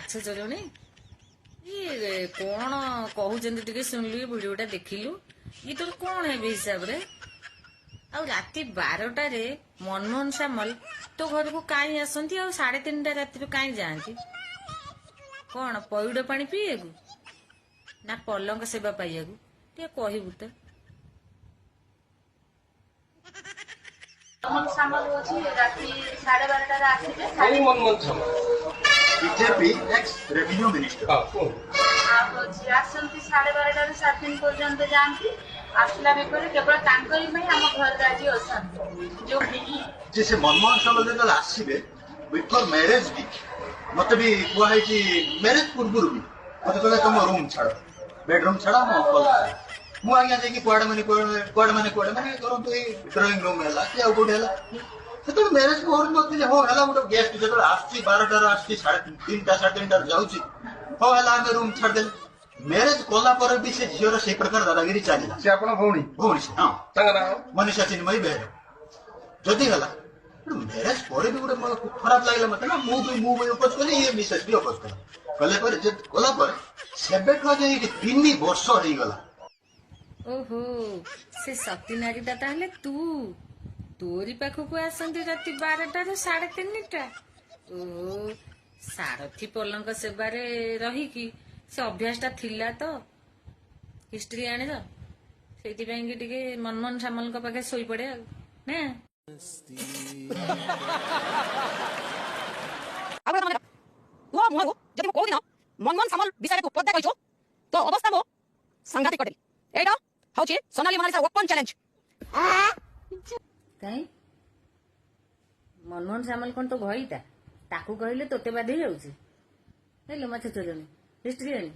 ମାଛ ଚଲୁଣି ଇଏ କଣ କହୁଛନ୍ତି ଟିକେ ଶୁଣିଲୁ ଭିଡିଓଟା ଦେଖିଲୁ ଇଏ ତୋର କଣ ହେବେ ହିସାବରେ ଆଉ ରାତି 12ଟାରେ ମନମୋହନ ସାମଲ ତୋ ଘରକୁ କାହିଁ ଆସନ୍ତି ଆଉ 3:30 ରାତିରୁ କାହିଁ ଯାଆନ୍ତି କଣ ପଇଡ ପାଣି ପିଇବାକୁ ନା ପଲଙ୍କ ସେବା ପାଇବାକୁ ଟିକେ କହିବୁ ତ मनमोहन सामल होची राती 12:30 आसीबे कोई मनमोहन सामल बीजेपी एक्स रेवेन्यू मिनिस्टर हां कोन होची आसंती 12:30 ରୁ 7 पर्यंत जानती आसला बेकर केवल तांकरी में हम घर राजी असन जो जैसे मनमोहन सामल जब आसीबे बिफोर मैरिज भी मत भी कुआ है कि मैरिज पूर्व भी मत कहले तुम रूम छाड़ बेडरूम छाड़ा हम मु आज्ञा जे कि कुआडे माने करो तो ड्राइंग रूम हैला कि आउ कोठे हैला तो मैरिज कोर नथि हो हैला मोर गेस्ट जब आसी 12 टा आसी 3:30 3:30 जाउची हो हैला हम रूम छाड़ दे मैरिज कोला पर भी से झियोर से प्रकार दादागिरी चलीला से आपण भौणी हां तांगा नाम मनीषा चिन्मयी बेहरा जदि हला मैरिज पर भी गोटे मोर खराब लागला मत ना मु भी उपज कली ये मिसेस भी उपज कले पर जे कोला पर सेबे को जे 3 वर्ष होई गला ओहो से सती नारीटा ताहले तू तोरी पाखକୁ ଆସନ୍ତି ରାତି 12ଟାରୁ 3:30ଟା ଓହୋ ସାରଥୀ ପଲଙ୍କ ସେବାରେ ରହିକି ସେ ଅଭ୍ୟାସଟା ଥିଲା ତ ହିଷ୍ଟ୍ରି ଆଣିଲ ସେଇଥିପାଇଁ କି ଟିକେ ମନମୋହନ ସାମଲଙ୍କ ପାଖେ ଶୋଇପଡେ ଆଉ ନା ଯଦି ମୁଁ କୋଉଦିନ ମନମୋହନ ସାମଲ ବିଷୟରେ ତୁ ପଦେ କହିଛୁ ତ ଅବସ୍ଥା ମୋ ସାଂଘାତିକ କରିଦେବି ଏଇଟା ହଉଛି ସୋନାଲି ମହାଲିସା ଓପନ ଚ୍ୟାଲେଞ୍ଜ କାଇଁ ମନମୋହନ ସାମଲ କଣ ତ ଭଇଟା ତାକୁ କହିଲେ ତୋତେ ବାଧି ଯାଉଛି ହେଲୋ ମାଛ ଚଲୁଣି ହିଷ୍ଟ୍ରି ଆଣି